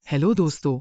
Hello दोस्तों,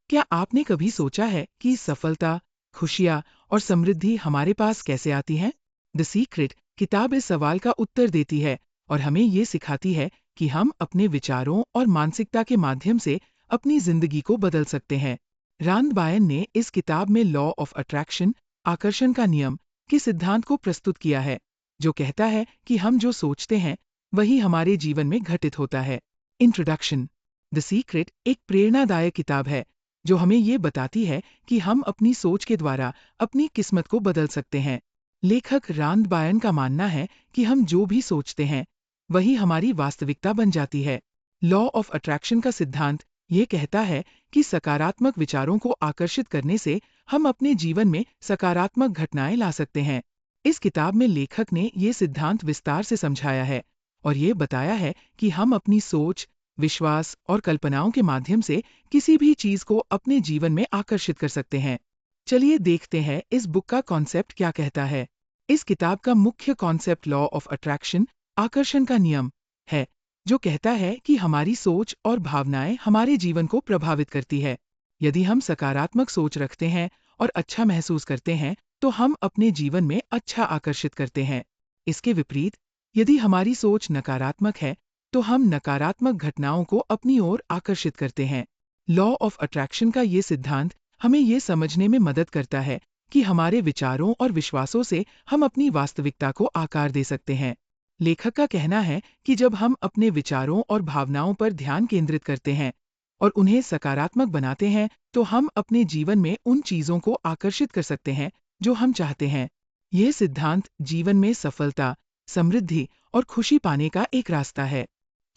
क्या आपने कभी सोचा है कि सफलता, खुशियाँ और समृद्धि हमारे पास कैसे आती हैं? द सीक्रेट किताब इस सवाल का उत्तर देती है और हमें ये सिखाती है कि हम अपने विचारों और मानसिकता के माध्यम से अपनी जिंदगी को बदल सकते हैं। रांद बायन ने इस किताब में लॉ ऑफ अट्रैक्शन, आकर्षण का नियम के सिद्धांत को प्रस्तुत किया है, जो कहता है कि हम जो सोचते हैं, वही हमारे जीवन में घटित होता है। इंट्रोडक्शन। द सीक्रेट एक प्रेरणादायक किताब है जो हमें ये बताती है कि हम अपनी सोच के द्वारा अपनी किस्मत को बदल सकते हैं। लेखक रांद बायन का मानना है कि हम जो भी सोचते हैं वही हमारी वास्तविकता बन जाती है। लॉ ऑफ अट्रैक्शन का सिद्धांत ये कहता है कि सकारात्मक विचारों को आकर्षित करने से हम अपने जीवन में सकारात्मक घटनाएं ला सकते हैं। इस किताब में लेखक ने ये सिद्धांत विस्तार से समझाया है और ये बताया है कि हम अपनी सोच, विश्वास और कल्पनाओं के माध्यम से किसी भी चीज को अपने जीवन में आकर्षित कर सकते हैं। चलिए देखते हैं इस बुक का कॉन्सेप्ट क्या कहता है। इस किताब का मुख्य कॉन्सेप्ट लॉ ऑफ अट्रैक्शन, आकर्षण का नियम है, जो कहता है कि हमारी सोच और भावनाएं हमारे जीवन को प्रभावित करती है। यदि हम सकारात्मक सोच रखते हैं और अच्छा महसूस करते हैं, तो हम अपने जीवन में अच्छा आकर्षित करते हैं। इसके विपरीत, यदि हमारी सोच नकारात्मक है, तो हम नकारात्मक घटनाओं को अपनी ओर आकर्षित करते हैं। लॉ ऑफ अट्रैक्शन का ये सिद्धांत हमें ये समझने में मदद करता है कि हमारे विचारों और विश्वासों से हम अपनी वास्तविकता को आकार दे सकते हैं। लेखक का कहना है कि जब हम अपने विचारों और भावनाओं पर ध्यान केंद्रित करते हैं और उन्हें सकारात्मक बनाते हैं, तो हम अपने जीवन में उन चीजों को आकर्षित कर सकते हैं जो हम चाहते हैं। यह सिद्धांत जीवन में सफलता, समृद्धि और खुशी पाने का एक रास्ता है।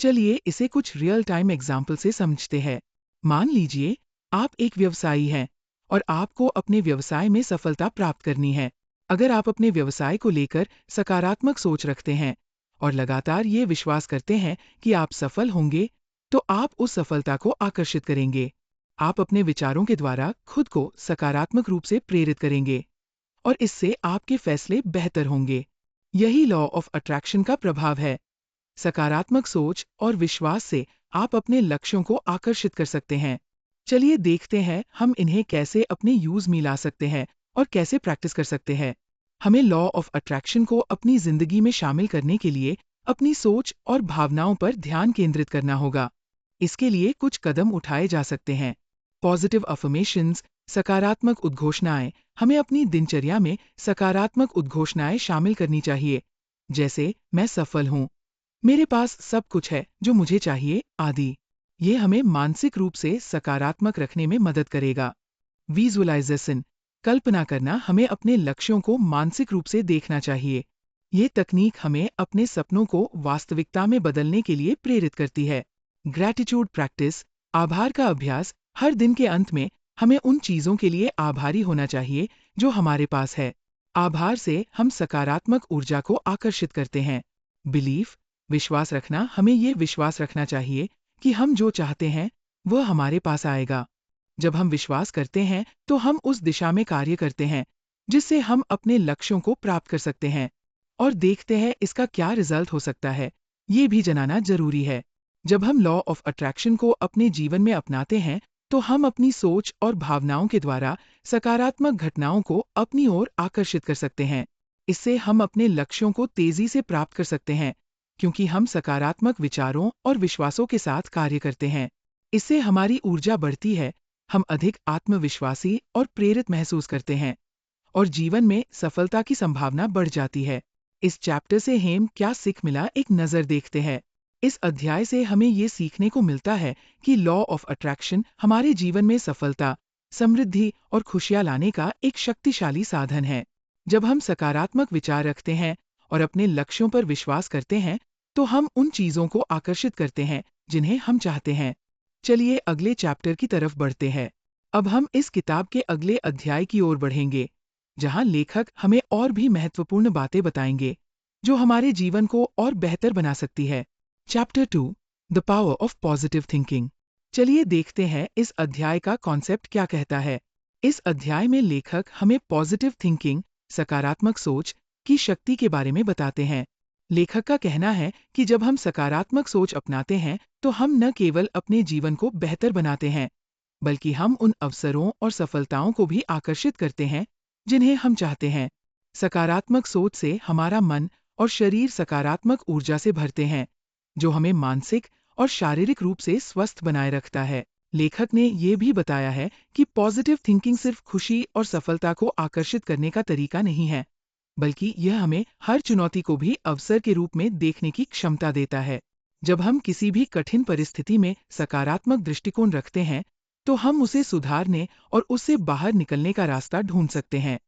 चलिए इसे कुछ रियल टाइम एग्जाम्पल से समझते हैं। मान लीजिए आप एक व्यवसायी हैं और आपको अपने व्यवसाय में सफलता प्राप्त करनी है। अगर आप अपने व्यवसाय को लेकर सकारात्मक सोच रखते हैं और लगातार ये विश्वास करते हैं कि आप सफल होंगे, तो आप उस सफलता को आकर्षित करेंगे। आप अपने विचारों के द्वारा खुद को सकारात्मक रूप से प्रेरित करेंगे और इससे आपके फैसले बेहतर होंगे। यही लॉ ऑफ अट्रैक्शन का प्रभाव है। सकारात्मक सोच और विश्वास से आप अपने लक्ष्यों को आकर्षित कर सकते हैं। चलिए देखते हैं हम इन्हें कैसे अपने यूज में ला सकते हैं और कैसे प्रैक्टिस कर सकते हैं। हमें लॉ ऑफ अट्रैक्शन को अपनी जिंदगी में शामिल करने के लिए अपनी सोच और भावनाओं पर ध्यान केंद्रित करना होगा। इसके लिए कुछ कदम उठाए जा सकते हैं। पॉजिटिव अफर्मेशंस, सकारात्मक उद्घोषणाएं। हमें अपनी दिनचर्या में सकारात्मक उद्घोषणाएं शामिल करनी चाहिए, जैसे मैं सफल हूँ, मेरे पास सब कुछ है जो मुझे चाहिए, आदि। ये हमें मानसिक रूप से सकारात्मक रखने में मदद करेगा। विजुअलाइजेशन, कल्पना करना। हमें अपने लक्ष्यों को मानसिक रूप से देखना चाहिए। ये तकनीक हमें अपने सपनों को वास्तविकता में बदलने के लिए प्रेरित करती है। ग्रैटिट्यूड प्रैक्टिस, आभार का अभ्यास। हर दिन के अंत में हमें उन चीजों के लिए आभारी होना चाहिए जो हमारे पास है। आभार से हम सकारात्मक ऊर्जा को आकर्षित करते हैं। बिलीफ, विश्वास रखना। हमें ये विश्वास रखना चाहिए कि हम जो चाहते हैं वह हमारे पास आएगा। जब हम विश्वास करते हैं तो हम उस दिशा में कार्य करते हैं जिससे हम अपने लक्ष्यों को प्राप्त कर सकते हैं और देखते हैं इसका क्या रिजल्ट हो सकता है। ये भी जानना जरूरी है। जब हम लॉ ऑफ अट्रैक्शन को अपने जीवन में अपनाते हैं, तो हम अपनी सोच और भावनाओं के द्वारा सकारात्मक घटनाओं को अपनी ओर आकर्षित कर सकते हैं। इससे हम अपने लक्ष्यों को तेजी से प्राप्त कर सकते हैं, क्योंकि हम सकारात्मक विचारों और विश्वासों के साथ कार्य करते हैं। इससे हमारी ऊर्जा बढ़ती है, हम अधिक आत्मविश्वासी और प्रेरित महसूस करते हैं और जीवन में सफलता की संभावना बढ़ जाती है। इस चैप्टर से हमें क्या सीख मिला, एक नज़र देखते हैं। इस अध्याय से हमें ये सीखने को मिलता है कि लॉ ऑफ अट्रैक्शन हमारे जीवन में सफलता, समृद्धि और खुशियाँ लाने का एक शक्तिशाली साधन है। जब हम सकारात्मक विचार रखते हैं और अपने लक्ष्यों पर विश्वास करते हैं, तो हम उन चीजों को आकर्षित करते हैं जिन्हें हम चाहते हैं। चलिए अगले चैप्टर की तरफ बढ़ते हैं। अब हम इस किताब के अगले अध्याय की ओर बढ़ेंगे, जहां लेखक हमें और भी महत्वपूर्ण बातें बताएंगे जो हमारे जीवन को और बेहतर बना सकती है। Chapter 2, the power of positive thinking. चलिए देखते हैं इस अध्याय का कॉन्सेप्ट क्या कहता है। इस अध्याय में लेखक हमें पॉजिटिव थिंकिंग, सकारात्मक सोच की शक्ति के बारे में बताते हैं। लेखक का कहना है कि जब हम सकारात्मक सोच अपनाते हैं, तो हम न केवल अपने जीवन को बेहतर बनाते हैं, बल्कि हम उन अवसरों और सफलताओं को भी आकर्षित करते हैं जिन्हें हम चाहते हैं। सकारात्मक सोच से हमारा मन और शरीर सकारात्मक ऊर्जा से भरते हैं, जो हमें मानसिक और शारीरिक रूप से स्वस्थ बनाए रखता है। लेखक ने ये भी बताया है कि पॉजिटिव थिंकिंग सिर्फ खुशी और सफलता को आकर्षित करने का तरीका नहीं है, बल्कि यह हमें हर चुनौती को भी अवसर के रूप में देखने की क्षमता देता है। जब हम किसी भी कठिन परिस्थिति में सकारात्मक दृष्टिकोण रखते हैं, तो हम उसे सुधारने और उससे बाहर निकलने का रास्ता ढूंढ सकते हैं।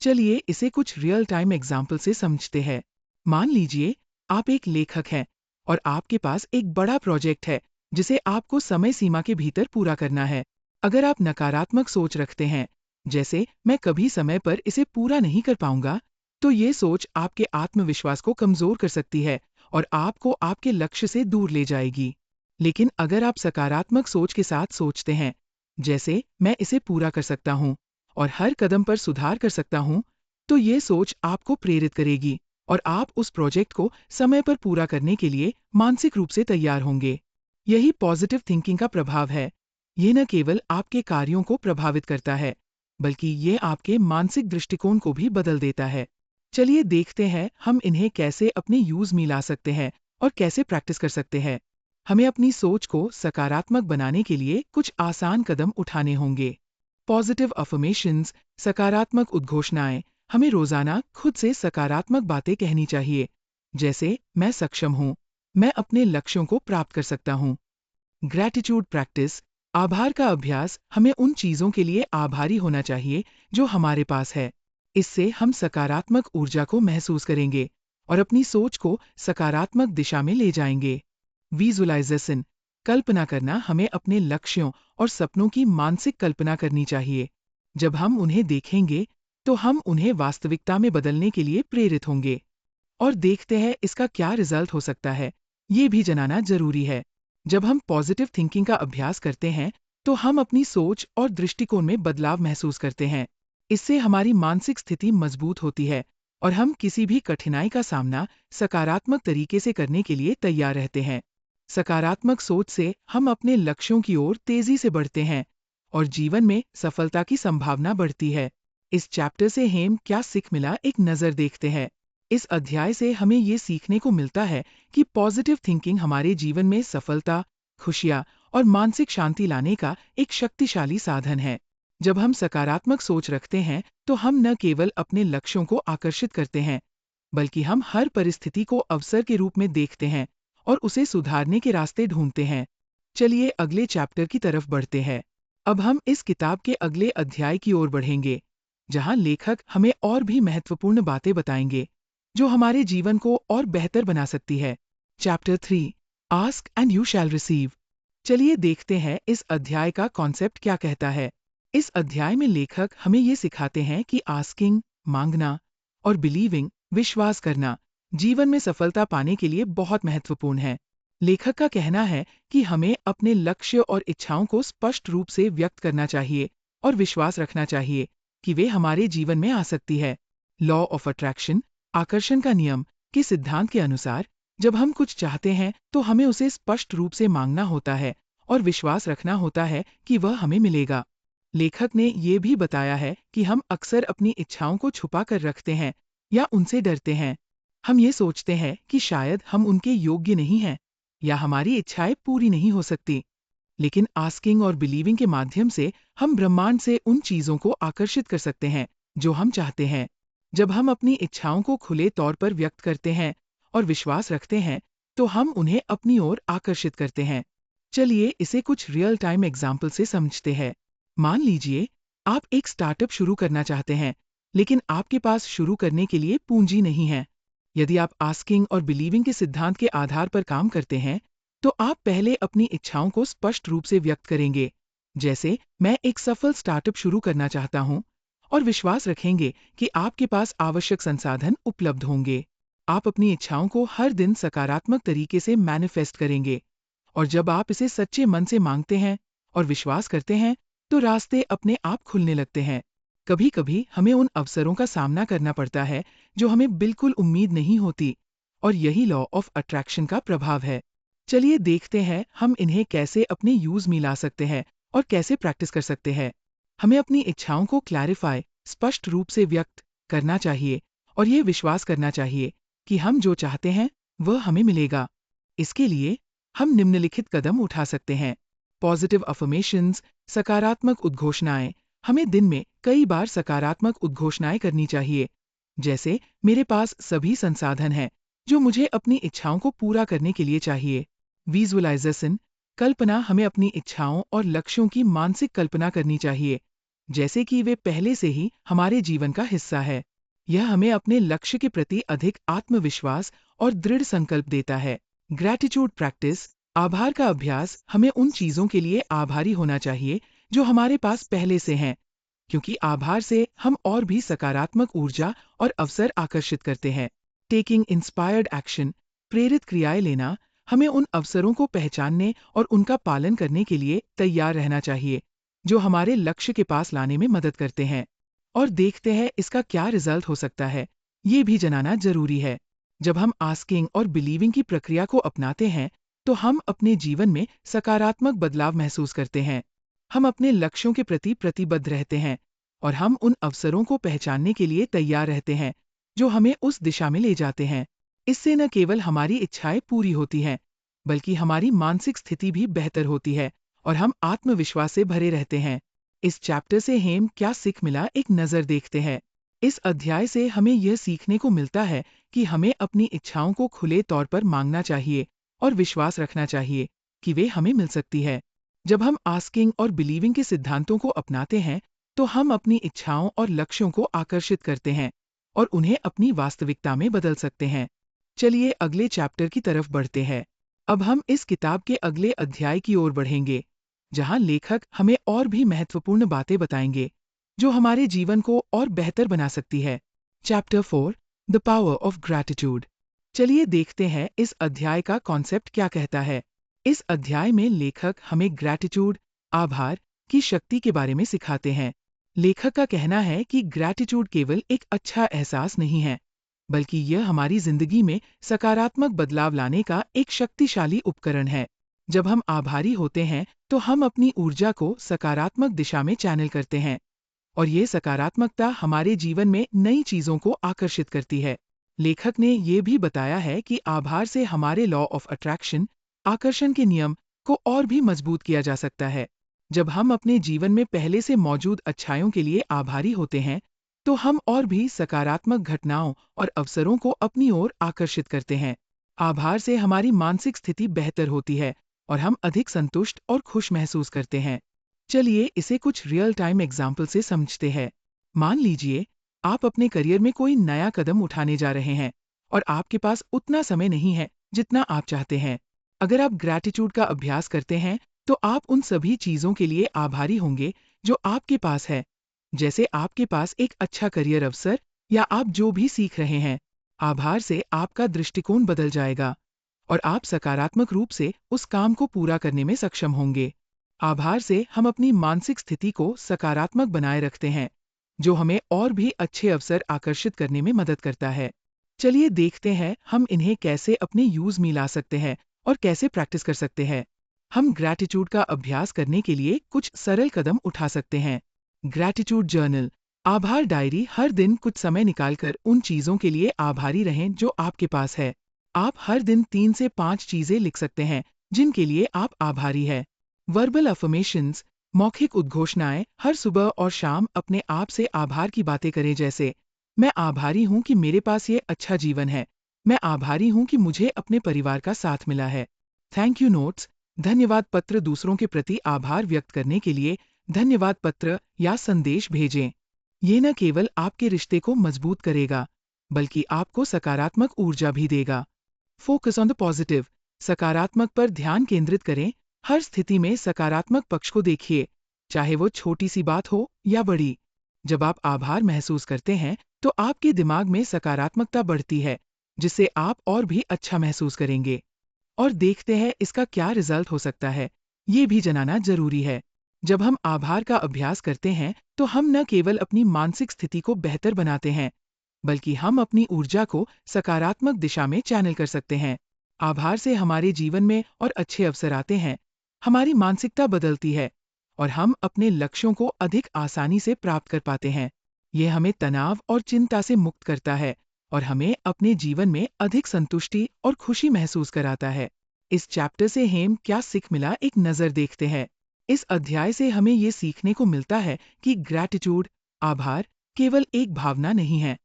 चलिए इसे कुछ रियल टाइम एग्जाम्पल से समझते हैं। मान लीजिए आप एक लेखक हैं और आपके पास एक बड़ा प्रोजेक्ट है जिसे आपको समय सीमा के भीतर पूरा करना है। अगर आप नकारात्मक सोच रखते हैं, जैसे मैं कभी समय पर इसे पूरा नहीं कर पाऊंगा, तो ये सोच आपके आत्मविश्वास को कमजोर कर सकती है और आपको आपके लक्ष्य से दूर ले जाएगी। लेकिन अगर आप सकारात्मक सोच के साथ सोचते हैं, जैसे मैं इसे पूरा कर सकता हूँ और हर कदम पर सुधार कर सकता हूँ, तो ये सोच आपको प्रेरित करेगी और आप उस प्रोजेक्ट को समय पर पूरा करने के लिए मानसिक रूप से तैयार होंगे। यही पॉजिटिव थिंकिंग का प्रभाव है। ये न केवल आपके कार्यों को प्रभावित करता है, बल्कि ये आपके मानसिक दृष्टिकोण को भी बदल देता है। चलिए देखते हैं हम इन्हें कैसे अपने यूज में ला सकते हैं और कैसे प्रैक्टिस कर सकते हैं। हमें अपनी सोच को सकारात्मक बनाने के लिए कुछ आसान कदम उठाने होंगे। पॉजिटिव अफर्मेशंस, सकारात्मक उद्घोषणाएं, हमें रोजाना खुद से सकारात्मक बातें कहनी चाहिए, जैसे मैं सक्षम हूँ, मैं अपने लक्ष्यों को प्राप्त कर सकता हूँ। ग्रैटिट्यूड प्रैक्टिस, आभार का अभ्यास, हमें उन चीजों के लिए आभारी होना चाहिए जो हमारे पास है। इससे हम सकारात्मक ऊर्जा को महसूस करेंगे और अपनी सोच को सकारात्मक दिशा में ले जाएंगे। विजुअलाइजेशन, कल्पना करना, हमें अपने लक्ष्यों और सपनों की मानसिक कल्पना करनी चाहिए। जब हम उन्हें देखेंगे, तो हम उन्हें वास्तविकता में बदलने के लिए प्रेरित होंगे और देखते हैं इसका क्या रिजल्ट हो सकता है। ये भी जानना जरूरी है। जब हम पॉजिटिव थिंकिंग का अभ्यास करते हैं, तो हम अपनी सोच और दृष्टिकोण में बदलाव महसूस करते हैं। इससे हमारी मानसिक स्थिति मजबूत होती है और हम किसी भी कठिनाई का सामना सकारात्मक तरीके से करने के लिए तैयार रहते हैं। सकारात्मक सोच से हम अपने लक्ष्यों की ओर तेजी से बढ़ते हैं और जीवन में सफलता की संभावना बढ़ती है। इस चैप्टर से हमें क्या सीख मिला, एक नजर देखते हैं। इस अध्याय से हमें ये सीखने को मिलता है कि पॉजिटिव थिंकिंग हमारे जीवन में सफलता, खुशियाँ और मानसिक शांति लाने का एक शक्तिशाली साधन है। जब हम सकारात्मक सोच रखते हैं, तो हम न केवल अपने लक्ष्यों को आकर्षित करते हैं, बल्कि हम हर परिस्थिति को अवसर के रूप में देखते हैं और उसे सुधारने के रास्ते ढूंढते हैं। चलिए अगले चैप्टर की तरफ बढ़ते हैं। अब हम इस किताब के अगले अध्याय की ओर बढ़ेंगे, जहां लेखक हमें और भी महत्वपूर्ण बातें बताएंगे, जो हमारे जीवन को और बेहतर बना सकती है। Chapter 3, ask and you shall receive. चलिए देखते हैं इस अध्याय का कॉन्सेप्ट क्या कहता है। इस अध्याय में लेखक हमें ये सिखाते हैं कि आस्किंग, मांगना, और बिलीविंग, विश्वास करना, जीवन में सफलता पाने के लिए बहुत महत्वपूर्ण है। लेखक का कहना है कि हमें अपने लक्ष्य और इच्छाओं को स्पष्ट रूप से व्यक्त करना चाहिए और विश्वास रखना चाहिए कि वे हमारे जीवन में आ सकती है। लॉ ऑफ अट्रैक्शन, आकर्षण का नियम के सिद्धांत के अनुसार, जब हम कुछ चाहते हैं, तो हमें उसे स्पष्ट रूप से मांगना होता है और विश्वास रखना होता है कि वह हमें मिलेगा। लेखक ने ये भी बताया है कि हम अक्सर अपनी इच्छाओं को छुपा कर रखते हैं या उनसे डरते हैं। हम ये सोचते हैं कि शायद हम उनके योग्य नहीं हैं या हमारी इच्छाएं पूरी नहीं हो सकती। लेकिन आस्किंग और बिलीविंग के माध्यम से हम ब्रह्मांड से उन चीजों को आकर्षित कर सकते हैं जो हम चाहते हैं। जब हम अपनी इच्छाओं को खुले तौर पर व्यक्त करते हैं और विश्वास रखते हैं, तो हम उन्हें अपनी ओर आकर्षित करते हैं। चलिए इसे कुछ रियल टाइम एग्जाम्पल से समझते हैं। मान लीजिए आप एक स्टार्टअप शुरू करना चाहते हैं, लेकिन आपके पास शुरू करने के लिए पूंजी नहीं है। यदि आप आस्किंग और बिलीविंग के सिद्धांत के आधार पर काम करते हैं, तो आप पहले अपनी इच्छाओं को स्पष्ट रूप से व्यक्त करेंगे, जैसे मैं एक सफल स्टार्टअप शुरू करना चाहता हूं, और विश्वास रखेंगे कि आपके पास आवश्यक संसाधन उपलब्ध होंगे। आप अपनी इच्छाओं को हर दिन सकारात्मक तरीके से मैनिफेस्ट करेंगे, और जब आप इसे सच्चे मन से मांगते हैं और विश्वास करते हैं, तो रास्ते अपने आप खुलने लगते हैं। कभी कभी हमें उन अवसरों का सामना करना पड़ता है जो हमें बिल्कुल उम्मीद नहीं होती, और यही लॉ ऑफ अट्रैक्शन का प्रभाव है। चलिए देखते हैं हम इन्हें कैसे अपने यूज में ला सकते हैं और कैसे प्रैक्टिस कर सकते हैं। हमें अपनी इच्छाओं को क्लैरिफाई, स्पष्ट रूप से व्यक्त करना चाहिए और ये विश्वास करना चाहिए कि हम जो चाहते हैं वह हमें मिलेगा। इसके लिए हम निम्नलिखित कदम उठा सकते हैं। पॉजिटिव अफर्मेशंस, सकारात्मक उद्घोषणाएं। हमें दिन में कई बार सकारात्मक उद्घोषणाएं करनी चाहिए, जैसे मेरे पास सभी संसाधन हैं जो मुझे अपनी इच्छाओं को पूरा करने के लिए चाहिए। विजुअलाइजेशन, कल्पना। हमें अपनी इच्छाओं और लक्ष्यों की मानसिक कल्पना करनी चाहिए, जैसे कि वे पहले से ही हमारे जीवन का हिस्सा है। यह हमें अपने लक्ष्य के प्रति अधिक आत्मविश्वास और दृढ़ संकल्प देता है। ग्रैटिट्यूड प्रैक्टिस, आभार का अभ्यास। हमें उन चीजों के लिए आभारी होना चाहिए जो हमारे पास पहले से हैं, क्योंकि आभार से हम और भी सकारात्मक ऊर्जा और अवसर आकर्षित करते हैं। टेकिंग इंस्पायर्ड एक्शन, प्रेरित क्रियाएं लेना। हमें उन अवसरों को पहचानने और उनका पालन करने के लिए तैयार रहना चाहिए जो हमारे लक्ष्य के पास लाने में मदद करते हैं, और देखते हैं इसका क्या रिजल्ट हो सकता है। ये भी जानना जरूरी है। जब हम आस्किंग और बिलीविंग की प्रक्रिया को अपनाते हैं तो हम अपने जीवन में सकारात्मक बदलाव महसूस करते हैं। हम अपने लक्ष्यों के प्रति प्रतिबद्ध रहते हैं और हम उन अवसरों को पहचानने के लिए तैयार रहते हैं जो हमें उस दिशा में ले जाते हैं। इससे न केवल हमारी इच्छाएं पूरी होती हैं, बल्कि हमारी मानसिक स्थिति भी बेहतर होती है और हम आत्मविश्वास से भरे रहते हैं। इस चैप्टर से हमें क्या सीख मिला, एक नज़र देखते हैं। इस अध्याय से हमें यह सीखने को मिलता है कि हमें अपनी इच्छाओं को खुले तौर पर मांगना चाहिए और विश्वास रखना चाहिए कि वे हमें मिल सकती है। जब हम आस्किंग और बिलीविंग के सिद्धांतों को अपनाते हैं तो हम अपनी इच्छाओं और लक्ष्यों को आकर्षित करते हैं और उन्हें अपनी वास्तविकता में बदल सकते हैं। चलिए अगले चैप्टर की तरफ बढ़ते हैं। अब हम इस किताब के अगले अध्याय की ओर बढ़ेंगे, जहां लेखक हमें और भी महत्वपूर्ण बातें बताएंगे जो हमारे जीवन को और बेहतर बना सकती है। Chapter 4, the power of gratitude. चलिए देखते हैं इस अध्याय का कॉन्सेप्ट क्या कहता है। इस अध्याय में लेखक हमें ग्रैटिट्यूड, आभार की शक्ति के बारे में सिखाते हैं। लेखक का कहना है कि ग्रैटिट्यूड केवल एक अच्छा एहसास नहीं है, बल्कि यह हमारी जिंदगी में सकारात्मक बदलाव लाने का एक शक्तिशाली उपकरण है। जब हम आभारी होते हैं तो हम अपनी ऊर्जा को सकारात्मक दिशा में चैनल करते हैं और ये सकारात्मकता हमारे जीवन में नई चीजों को आकर्षित करती है। लेखक ने यह भी बताया है कि आभार से हमारे लॉ ऑफ अट्रैक्शन, आकर्षण के नियम को और भी मजबूत किया जा सकता है। जब हम अपने जीवन में पहले से मौजूद अच्छाइयों के लिए आभारी होते हैं तो हम और भी सकारात्मक घटनाओं और अवसरों को अपनी ओर आकर्षित करते हैं। आभार से हमारी मानसिक स्थिति बेहतर होती है और हम अधिक संतुष्ट और खुश महसूस करते हैं। चलिए इसे कुछ रियल टाइम एग्जाम्पल से समझते हैं। मान लीजिए आप अपने करियर में कोई नया कदम उठाने जा रहे हैं और आपके पास उतना समय नहीं है जितना आप चाहते हैं। अगर आप ग्रैटिट्यूड का अभ्यास करते हैं तो आप उन सभी चीजों के लिए आभारी होंगे जो आपके पास है, जैसे आपके पास एक अच्छा करियर अवसर या आप जो भी सीख रहे हैं। आभार से आपका दृष्टिकोण बदल जाएगा और आप सकारात्मक रूप से उस काम को पूरा करने में सक्षम होंगे। आभार से हम अपनी मानसिक स्थिति को सकारात्मक बनाए रखते हैं, जो हमें और भी अच्छे अवसर आकर्षित करने में मदद करता है। चलिए देखते हैं हम इन्हें कैसे अपने यूज में ला सकते हैं और कैसे प्रैक्टिस कर सकते हैं। हम ग्रैटिट्यूड का अभ्यास करने के लिए कुछ सरल कदम उठा सकते हैं। ग्रैटिट्यूड जर्नल, आभार डायरी। हर दिन कुछ समय निकालकर उन चीजों के लिए आभारी रहें जो आपके पास है। आप हर दिन 3 से 5 चीजें लिख सकते हैं जिनके लिए आप आभारी हैं। वर्बल अफर्मेशंस, मौखिक उद्घोषणाएं। हर सुबह और शाम अपने आप से आभार की बातें करें, जैसे मैं आभारी हूं कि मेरे पास ये अच्छा जीवन है, मैं आभारी हूं कि मुझे अपने परिवार का साथ मिला है। थैंक यू नोट्स, धन्यवाद पत्र। दूसरों के प्रति आभार व्यक्त करने के लिए धन्यवाद पत्र या संदेश भेजें। ये न केवल आपके रिश्ते को मजबूत करेगा, बल्कि आपको सकारात्मक ऊर्जा भी देगा। फोकस ऑन द पॉजिटिव, सकारात्मक पर ध्यान केंद्रित करें। हर स्थिति में सकारात्मक पक्ष को देखिए, चाहे वो छोटी सी बात हो या बड़ी। जब आप आभार महसूस करते हैं तो आपके दिमाग में सकारात्मकता बढ़ती है, जिससे आप और भी अच्छा महसूस करेंगे। और देखते हैं इसका क्या रिजल्ट हो सकता है, ये भी जानना जरूरी है। जब हम आभार का अभ्यास करते हैं तो हम न केवल अपनी मानसिक स्थिति को बेहतर बनाते हैं, बल्कि हम अपनी ऊर्जा को सकारात्मक दिशा में चैनल कर सकते हैं। आभार से हमारे जीवन में और अच्छे अवसर आते हैं, हमारी मानसिकता बदलती है और हम अपने लक्ष्यों को अधिक आसानी से प्राप्त कर पाते हैं। यह हमें तनाव और चिंता से मुक्त करता है और हमें अपने जीवन में अधिक संतुष्टि और खुशी महसूस कराता है। इस चैप्टर से हमें क्या सीख मिला, एक नज़र देखते हैं। इस अध्याय से हमें ये सीखने को मिलता है कि ग्रैटिट्यूड, आभार, केवल एक भावना नहीं है,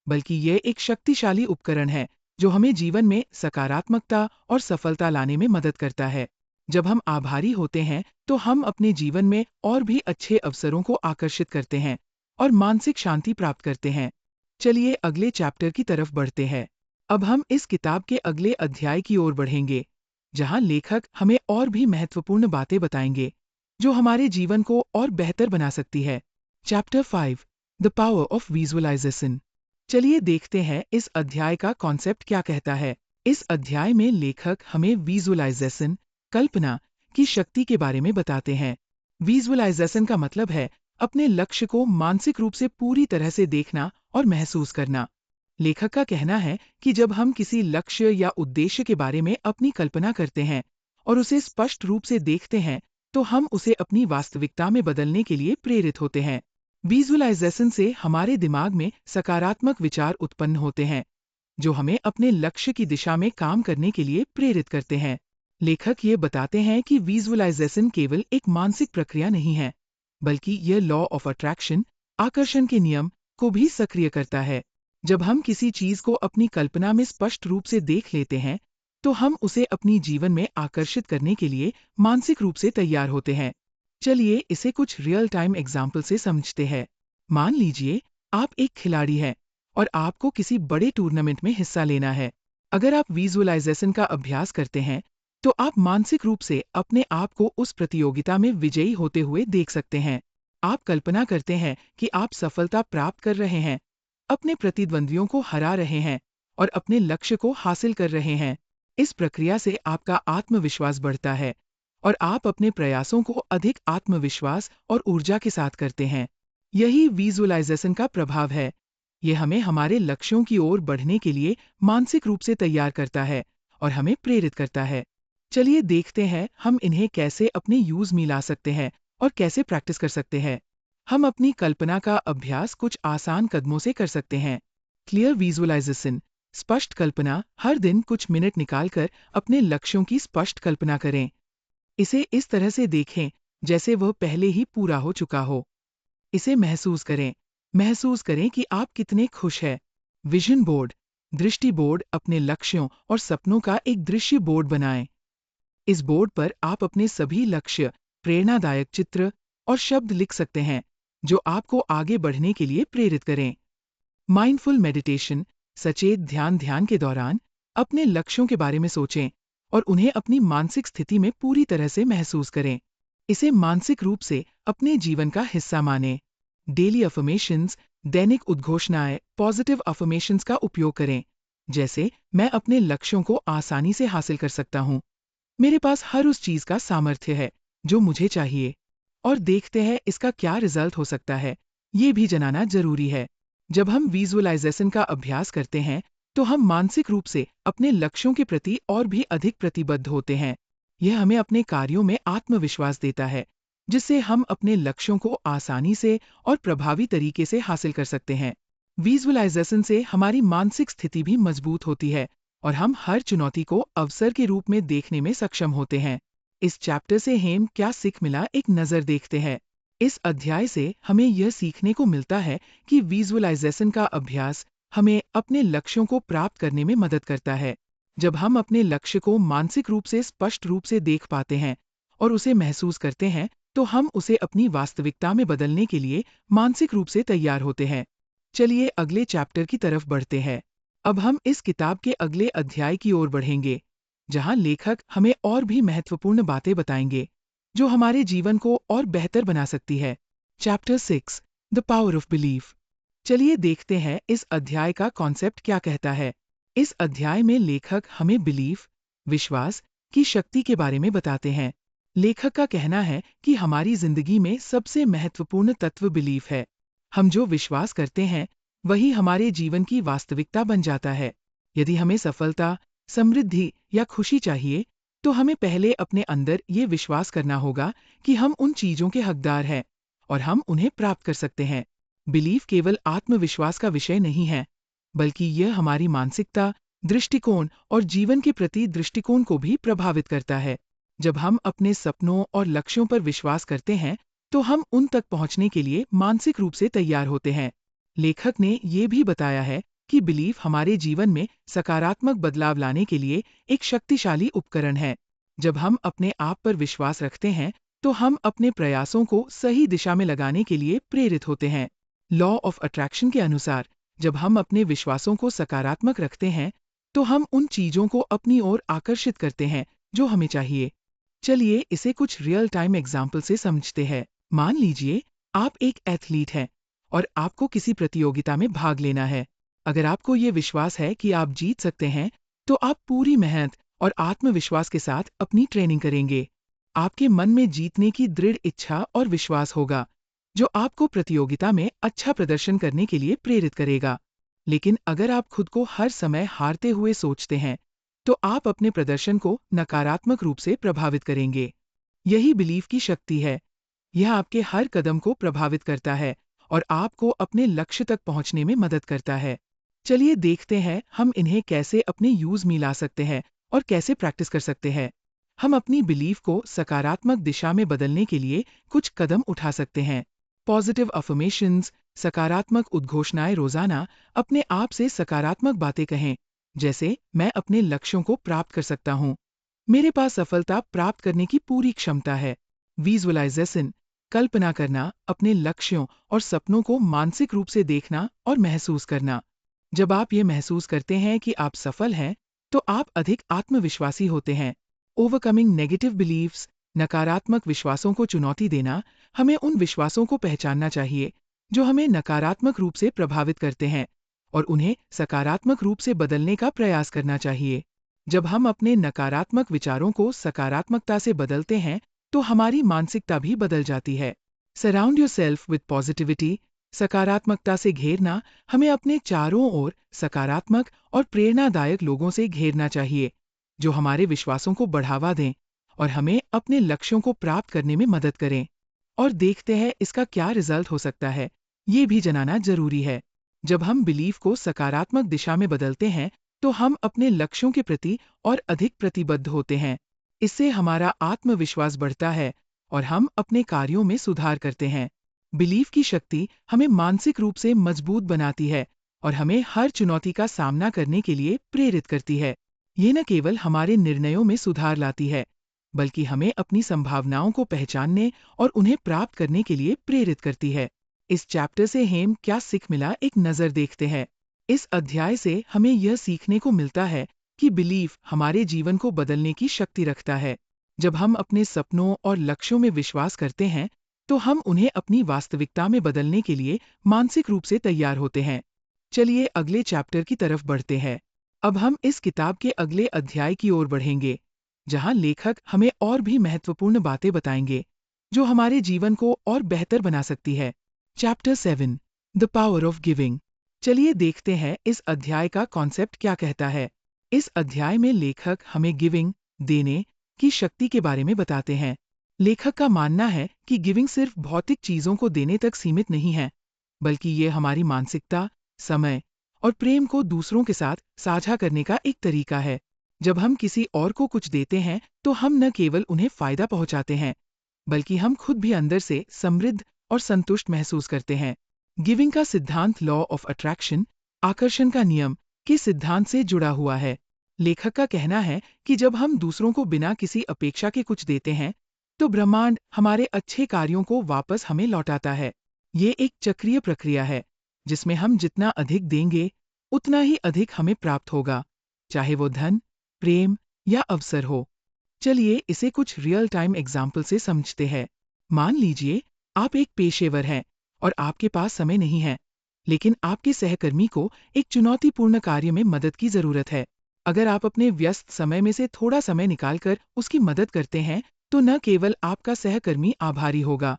बल्कि यह एक शक्तिशाली उपकरण है जो हमें जीवन में सकारात्मकता और सफलता लाने में मदद करता है। जब हम आभारी होते हैं तो हम अपने जीवन में और भी अच्छे अवसरों को आकर्षित करते हैं और मानसिक शांति प्राप्त करते हैं। चलिए अगले चैप्टर की तरफ बढ़ते हैं। अब हम इस किताब के अगले अध्याय की ओर बढ़ेंगे, जहां लेखक हमें और भी महत्वपूर्ण बातें बताएंगे जो हमारे जीवन को और बेहतर बना सकती है। Chapter 5, the power of visualization. चलिए देखते हैं इस अध्याय का कॉन्सेप्ट क्या कहता है। इस अध्याय में लेखक हमें विजुअलाइजेशन, कल्पना की शक्ति के बारे में बताते हैं। विजुअलाइजेशन का मतलब है अपने लक्ष्य को मानसिक रूप से पूरी तरह से देखना और महसूस करना। लेखक का कहना है कि जब हम किसी लक्ष्य या उद्देश्य के बारे में अपनी कल्पना करते हैं और उसे स्पष्ट रूप से देखते हैं, तो हम उसे अपनी वास्तविकता में बदलने के लिए प्रेरित होते हैं। विजुअलाइजेशन से हमारे दिमाग में सकारात्मक विचार उत्पन्न होते हैं, जो हमें अपने लक्ष्य की दिशा में काम करने के लिए प्रेरित करते हैं। लेखक ये बताते हैं कि विजुअलाइजेशन केवल एक मानसिक प्रक्रिया नहीं है, बल्कि यह लॉ ऑफ अट्रैक्शन, आकर्षण के नियम को भी सक्रिय करता है। जब हम किसी चीज को अपनी कल्पना में स्पष्ट रूप से देख लेते हैं, तो हम उसे अपनी जीवन में आकर्षित करने के लिए मानसिक रूप से तैयार होते हैं। चलिए इसे कुछ रियल टाइम एग्जाम्पल से समझते हैं। मान लीजिए आप एक खिलाड़ी हैं और आपको किसी बड़े टूर्नामेंट में हिस्सा लेना है। अगर आप विजुअलाइजेशन का अभ्यास करते हैं, तो आप मानसिक रूप से अपने आप को उस प्रतियोगिता में विजयी होते हुए देख सकते हैं। आप कल्पना करते हैं कि आप सफलता प्राप्त कर रहे हैं, अपने प्रतिद्वंद्वियों को हरा रहे हैं और अपने लक्ष्य को हासिल कर रहे हैं। इस प्रक्रिया से आपका आत्मविश्वास बढ़ता है और आप अपने प्रयासों को अधिक आत्मविश्वास और ऊर्जा के साथ करते हैं। यही विजुअलाइजेशन का प्रभाव है। यह हमें हमारे लक्ष्यों की ओर बढ़ने के लिए मानसिक रूप से तैयार करता है और हमें प्रेरित करता है। चलिए देखते हैं हम इन्हें कैसे अपने यूज में ला सकते हैं और कैसे प्रैक्टिस कर सकते हैं। हम अपनी कल्पना का अभ्यास कुछ आसान कदमों से कर सकते हैं। क्लियर विजुअलाइजेशन, स्पष्ट कल्पना। हर दिन कुछ मिनट निकालकर अपने लक्ष्यों की स्पष्ट कल्पना करें। इसे इस तरह से देखें जैसे वह पहले ही पूरा हो चुका हो। इसे महसूस करें। महसूस करें कि आप कितने खुश हैं। विजन बोर्ड, दृष्टि बोर्ड। अपने लक्ष्यों और सपनों का एक दृश्य बोर्ड बनाएं। इस बोर्ड पर आप अपने सभी लक्ष्य, प्रेरणादायक चित्र और शब्द लिख सकते हैं जो आपको आगे बढ़ने के लिए प्रेरित करें। माइंडफुल मेडिटेशन, सचेत ध्यान के दौरान अपने लक्ष्यों के बारे में सोचें और उन्हें अपनी मानसिक स्थिति में पूरी तरह से महसूस करें। इसे मानसिक रूप से अपने जीवन का हिस्सा मानें। डेली अफर्मेशंस, दैनिक उद्घोषणाएं, पॉजिटिव अफर्मेशंस का उपयोग करें, जैसे मैं अपने लक्ष्यों को आसानी से हासिल कर सकता हूँ, मेरे पास हर उस चीज का सामर्थ्य है जो मुझे चाहिए, और देखते हैं इसका क्या रिजल्ट हो सकता है। ये भी जानना जरूरी है। जब हम विजुअलाइजेशन का अभ्यास करते हैं, तो हम मानसिक रूप से अपने लक्ष्यों के प्रति और भी अधिक प्रतिबद्ध होते हैं। यह हमें अपने कार्यों में आत्मविश्वास देता है, जिससे हम अपने लक्ष्यों को आसानी से और प्रभावी तरीके से हासिल कर सकते हैं। विजुअलाइजेशन से हमारी मानसिक स्थिति भी मजबूत होती है और हम हर चुनौती को अवसर के रूप में देखने में सक्षम होते हैं। इस चैप्टर से हमें क्या सीख मिला, एक नज़र देखते हैं। इस अध्याय से हमें यह सीखने को मिलता है कि विजुअलाइजेशन का अभ्यास हमें अपने लक्ष्यों को प्राप्त करने में मदद करता है। जब हम अपने लक्ष्य को मानसिक रूप से स्पष्ट रूप से देख पाते हैं और उसे महसूस करते हैं, तो हम उसे अपनी वास्तविकता में बदलने के लिए मानसिक रूप से तैयार होते हैं। चलिए अगले चैप्टर की तरफ बढ़ते हैं। अब हम इस किताब के अगले अध्याय की ओर बढ़ेंगे, जहां लेखक हमें और भी महत्वपूर्ण बातें बताएंगे जो हमारे जीवन को और बेहतर बना सकती है। Chapter 6, the power of belief. चलिए देखते हैं इस अध्याय का कॉन्सेप्ट क्या कहता है। इस अध्याय में लेखक हमें बिलीफ, विश्वास की शक्ति के बारे में बताते हैं। लेखक का कहना है कि हमारी जिंदगी में सबसे महत्वपूर्ण तत्व बिलीफ है। हम जो विश्वास करते हैं वही हमारे जीवन की वास्तविकता बन जाता है। यदि हमें सफलता, समृद्धि या खुशी चाहिए, तो हमें पहले अपने अंदर ये विश्वास करना होगा कि हम उन चीजों के हकदार हैं और हम उन्हें प्राप्त कर सकते हैं। बिलीफ केवल आत्मविश्वास का विषय नहीं है, बल्कि यह हमारी मानसिकता, दृष्टिकोण और जीवन के प्रति दृष्टिकोण को भी प्रभावित करता है। जब हम अपने सपनों और लक्ष्यों पर विश्वास करते हैं, तो हम उन तक पहुंचने के लिए मानसिक रूप से तैयार होते हैं। लेखक ने ये भी बताया है कि बिलीफ हमारे जीवन में सकारात्मक बदलाव लाने के लिए एक शक्तिशाली उपकरण है। जब हम अपने आप पर विश्वास रखते हैं, तो हम अपने प्रयासों को सही दिशा में लगाने के लिए प्रेरित होते हैं। लॉ ऑफ अट्रैक्शन के अनुसार, जब हम अपने विश्वासों को सकारात्मक रखते हैं, तो हम उन चीजों को अपनी ओर आकर्षित करते हैं जो हमें चाहिए। चलिए इसे कुछ रियल टाइम एग्जाम्पल से समझते हैं। मान लीजिए आप एक एथलीट हैं और आपको किसी प्रतियोगिता में भाग लेना है। अगर आपको ये विश्वास है कि आप जीत सकते हैं, तो आप पूरी मेहनत और आत्मविश्वास के साथ अपनी ट्रेनिंग करेंगे। आपके मन में जीतने की दृढ़ इच्छा और विश्वास होगा, जो आपको प्रतियोगिता में अच्छा प्रदर्शन करने के लिए प्रेरित करेगा। लेकिन अगर आप खुद को हर समय हारते हुए सोचते हैं, तो आप अपने प्रदर्शन को नकारात्मक रूप से प्रभावित करेंगे। यही बिलीफ की शक्ति है। यह आपके हर कदम को प्रभावित करता है और आपको अपने लक्ष्य तक पहुंचने में मदद करता है। चलिए देखते हैं हम इन्हें कैसे अपने यूज में ला सकते हैं और कैसे प्रैक्टिस कर सकते हैं। हम अपनी बिलीफ को सकारात्मक दिशा में बदलने के लिए कुछ कदम उठा सकते हैं। पॉजिटिव अफर्मेशंस, सकारात्मक उद्घोषणाएं रोजाना अपने आप से सकारात्मक बातें कहें, जैसे मैं अपने लक्ष्यों को प्राप्त कर सकता हूँ। मेरे पास सफलता प्राप्त करने की पूरी क्षमता है। विजुअलाइजेशन, कल्पना करना, अपने लक्ष्यों और सपनों को मानसिक रूप से देखना और महसूस करना। जब आप ये महसूस करते हैं कि आप सफल हैं, तो आप अधिक आत्मविश्वासी होते हैं। ओवरकमिंग नेगेटिव बिलीव्स, नकारात्मक विश्वासों को चुनौती देना। हमें उन विश्वासों को पहचानना चाहिए जो हमें नकारात्मक रूप से प्रभावित करते हैं और उन्हें सकारात्मक रूप से बदलने का प्रयास करना चाहिए। जब हम अपने नकारात्मक विचारों को सकारात्मकता से बदलते हैं, तो हमारी मानसिकता भी बदल जाती है। सराउंड योरसेल्फ विद पॉजिटिविटी, सकारात्मकता से घेरना। हमें अपने चारों ओर सकारात्मक और प्रेरणादायक लोगों से घेरना चाहिए, जो हमारे विश्वासों को बढ़ावा दें और हमें अपने लक्ष्यों को प्राप्त करने में मदद करें। और देखते हैं इसका क्या रिजल्ट हो सकता है, ये भी जानना जरूरी है। जब हम बिलीफ को सकारात्मक दिशा में बदलते हैं, तो हम अपने लक्ष्यों के प्रति और अधिक प्रतिबद्ध होते हैं। इससे हमारा आत्मविश्वास बढ़ता है और हम अपने कार्यों में सुधार करते हैं। बिलीफ की शक्ति हमें मानसिक रूप से मजबूत बनाती है और हमें हर चुनौती का सामना करने के लिए प्रेरित करती है। ये न केवल हमारे निर्णयों में सुधार लाती है, बल्कि हमें अपनी संभावनाओं को पहचानने और उन्हें प्राप्त करने के लिए प्रेरित करती है। इस चैप्टर से हमें क्या सीख मिला, एक नज़र देखते हैं। इस अध्याय से हमें यह सीखने को मिलता है कि बिलीफ हमारे जीवन को बदलने की शक्ति रखता है। जब हम अपने सपनों और लक्ष्यों में विश्वास करते हैं, तो हम उन्हें अपनी वास्तविकता में बदलने के लिए मानसिक रूप से तैयार होते हैं। चलिए अगले चैप्टर की तरफ बढ़ते हैं। अब हम इस किताब के अगले अध्याय की ओर बढ़ेंगे, जहां लेखक हमें और भी महत्वपूर्ण बातें बताएंगे, जो हमारे जीवन को और बेहतर बना सकती है। Chapter 7, the power of giving. चलिए देखते हैं इस अध्याय का कॉन्सेप्ट क्या कहता है। इस अध्याय में लेखक हमें गिविंग, देने की शक्ति के बारे में बताते हैं। लेखक का मानना है कि गिविंग सिर्फ भौतिक चीजों को देने तक सीमित नहीं है, बल्कि ये हमारी मानसिकता, समय और प्रेम को दूसरों के साथ साझा करने का एक तरीका है। जब हम किसी और को कुछ देते हैं, तो हम न केवल उन्हें फायदा पहुंचाते हैं, बल्कि हम खुद भी अंदर से समृद्ध और संतुष्ट महसूस करते हैं। गिविंग का सिद्धांत लॉ ऑफ अट्रैक्शन, आकर्षण का नियम के सिद्धांत से जुड़ा हुआ है। लेखक का कहना है कि जब हम दूसरों को बिना किसी अपेक्षा के कुछ देते हैं, तो ब्रह्मांड हमारे अच्छे कार्यों को वापस हमें लौटाता है। ये एक चक्रीय प्रक्रिया है, जिसमें हम जितना अधिक देंगे, उतना ही अधिक हमें प्राप्त होगा, चाहे वो धन, प्रेम या अवसर हो। चलिए इसे कुछ रियल टाइम एग्जाम्पल से समझते हैं। मान लीजिए आप एक पेशेवर हैं और आपके पास समय नहीं है, लेकिन आपके सहकर्मी को एक चुनौतीपूर्ण कार्य में मदद की जरूरत है। अगर आप अपने व्यस्त समय में से थोड़ा समय निकालकर उसकी मदद करते हैं, तो न केवल आपका सहकर्मी आभारी होगा,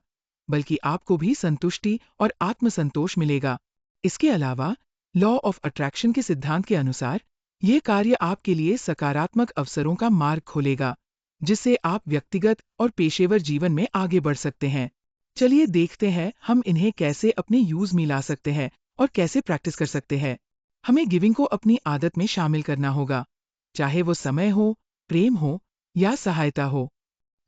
बल्कि आपको भी संतुष्टि और आत्मसंतोष मिलेगा। इसके अलावा लॉ ऑफ अट्रैक्शन के सिद्धांत के अनुसार, ये कार्य आपके लिए सकारात्मक अवसरों का मार्ग खोलेगा जिससे आप व्यक्तिगत और पेशेवर जीवन में आगे बढ़ सकते हैं। चलिए देखते हैं हम इन्हें कैसे अपने यूज में ला सकते हैं और कैसे प्रैक्टिस कर सकते हैं। हमें गिविंग को अपनी आदत में शामिल करना होगा, चाहे वो समय हो, प्रेम हो या सहायता हो।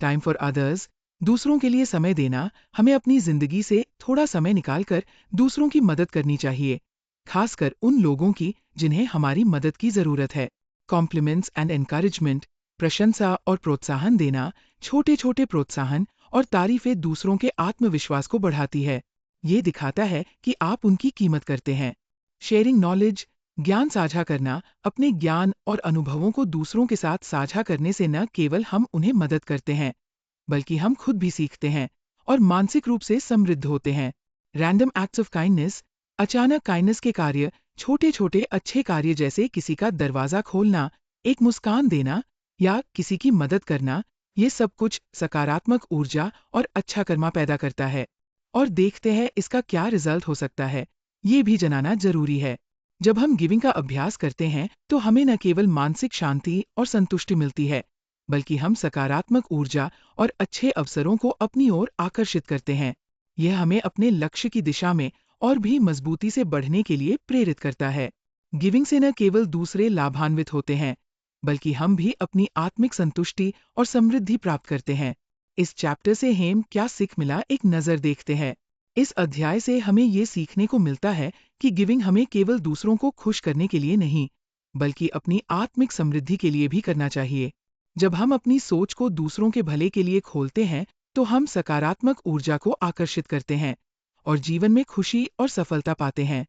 टाइम फॉर अदर्स, दूसरों के लिए समय देना। हमें अपनी जिंदगी से थोड़ा समय निकालकर दूसरों की मदद करनी चाहिए, खासकर उन लोगों की जिन्हें हमारी मदद की जरूरत है। कॉम्प्लीमेंट्स एंड एनकरेजमेंट, प्रशंसा और प्रोत्साहन देना। छोटे छोटे प्रोत्साहन और तारीफें दूसरों के आत्मविश्वास को बढ़ाती है। ये दिखाता है कि आप उनकी कीमत करते हैं। शेयरिंग नॉलेज, ज्ञान साझा करना। अपने ज्ञान और अनुभवों को दूसरों के साथ साझा करने से न केवल हम उन्हें मदद करते हैं, बल्कि हम खुद भी सीखते हैं और मानसिक रूप से समृद्ध होते हैं। रैंडम एक्ट्स ऑफ काइंडनेस, अचानक काइंडनेस के कार्य, छोटे छोटे अच्छे कार्य जैसे किसी का दरवाजा खोलना, एक मुस्कान देना या किसी की मदद करना, ये सब कुछ सकारात्मक ऊर्जा और अच्छा कर्मा पैदा करता है। और देखते हैं इसका क्या रिजल्ट हो सकता है, ये भी जानना जरूरी है। जब हम गिविंग का अभ्यास करते हैं तो हमें न केवल मानसिक शांति और संतुष्टि मिलती है, बल्कि हम सकारात्मक ऊर्जा और अच्छे अवसरों को अपनी ओर आकर्षित करते हैं। यह हमें अपने लक्ष्य की दिशा में और भी मजबूती से बढ़ने के लिए प्रेरित करता है। गिविंग से न केवल दूसरे लाभान्वित होते हैं, बल्कि हम भी अपनी आत्मिक संतुष्टि और समृद्धि प्राप्त करते हैं। इस चैप्टर से हमें क्या सीख मिला, एक नजर देखते हैं। इस अध्याय से हमें ये सीखने को मिलता है कि गिविंग हमें केवल दूसरों को खुश करने के लिए नहीं, बल्कि अपनी आत्मिक समृद्धि के लिए भी करना चाहिए। जब हम अपनी सोच को दूसरों के भले के लिए खोलते हैं, तो हम सकारात्मक ऊर्जा को आकर्षित करते हैं और जीवन में खुशी और सफलता पाते हैं।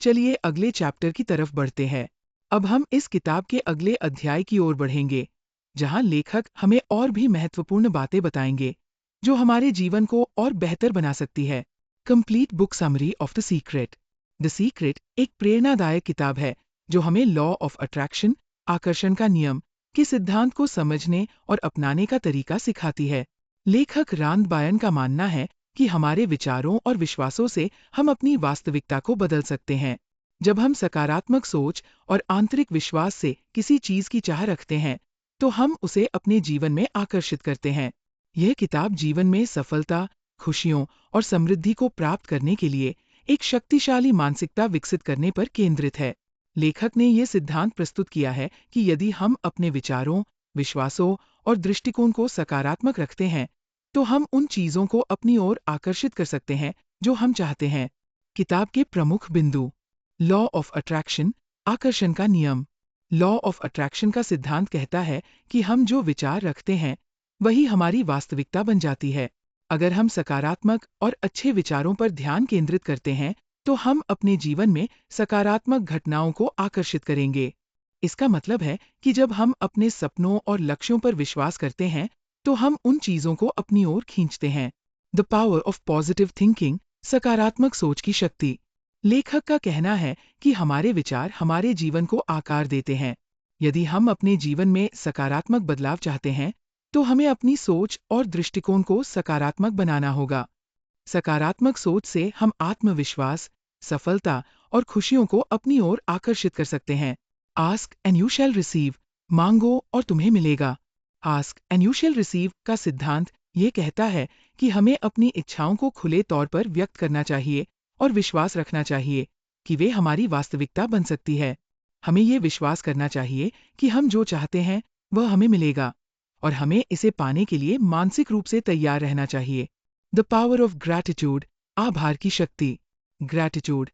चलिए अगले चैप्टर की तरफ बढ़ते हैं। अब हम इस किताब के अगले अध्याय की ओर बढ़ेंगे, जहां लेखक हमें और भी महत्वपूर्ण बातें बताएंगे, जो हमारे जीवन को और बेहतर बना सकती है। Complete book summary of the secret. The secret एक प्रेरणादायक किताब है जो हमें लॉ ऑफ अट्रैक्शन, आकर्षण का नियम के सिद्धांत को समझने और अपनाने का तरीका सिखाती है। लेखक रांद बायन का मानना है कि हमारे विचारों और विश्वासों से हम अपनी वास्तविकता को बदल सकते हैं। जब हम सकारात्मक सोच और आंतरिक विश्वास से किसी चीज की चाह रखते हैं, तो हम उसे अपने जीवन में आकर्षित करते हैं। यह किताब जीवन में सफलता, खुशियों और समृद्धि को प्राप्त करने के लिए एक शक्तिशाली मानसिकता विकसित करने पर केंद्रित है। लेखक ने यह सिद्धांत प्रस्तुत किया है कि यदि हम अपने विचारों, विश्वासों और दृष्टिकोण को सकारात्मक रखते हैं, तो हम उन चीजों को अपनी ओर आकर्षित कर सकते हैं जो हम चाहते हैं। किताब के प्रमुख बिंदु। लॉ ऑफ अट्रैक्शन, आकर्षण का नियम। लॉ ऑफ अट्रैक्शन का सिद्धांत कहता है कि हम जो विचार रखते हैं, वही हमारी वास्तविकता बन जाती है। अगर हम सकारात्मक और अच्छे विचारों पर ध्यान केंद्रित करते हैं, तो हम अपने जीवन में सकारात्मक घटनाओं को आकर्षित करेंगे। इसका मतलब है कि जब हम अपने सपनों और लक्ष्यों पर विश्वास करते हैं, तो हम उन चीजों को अपनी ओर खींचते हैं। The power of positive thinking, सकारात्मक सोच की शक्ति। लेखक का कहना है कि हमारे विचार हमारे जीवन को आकार देते हैं। यदि हम अपने जीवन में सकारात्मक बदलाव चाहते हैं, तो हमें अपनी सोच और दृष्टिकोण को सकारात्मक बनाना होगा। सकारात्मक सोच से हम आत्मविश्वास, सफलता और खुशियों को अपनी ओर आकर्षित कर सकते हैं। Ask and you shall receive, मांगो और तुम्हें मिलेगा। Ask and you shall receive का सिद्धांत ये कहता है कि हमें अपनी इच्छाओं को खुले तौर पर व्यक्त करना चाहिए और विश्वास रखना चाहिए कि वे हमारी वास्तविकता बन सकती है। हमें ये विश्वास करना चाहिए कि हम जो चाहते हैं वह हमें मिलेगा, और हमें इसे पाने के लिए मानसिक रूप से तैयार रहना चाहिए। द पावर ऑफ ग्रैटिट्यूड, आभार की शक्ति। ग्रैटिट्यूड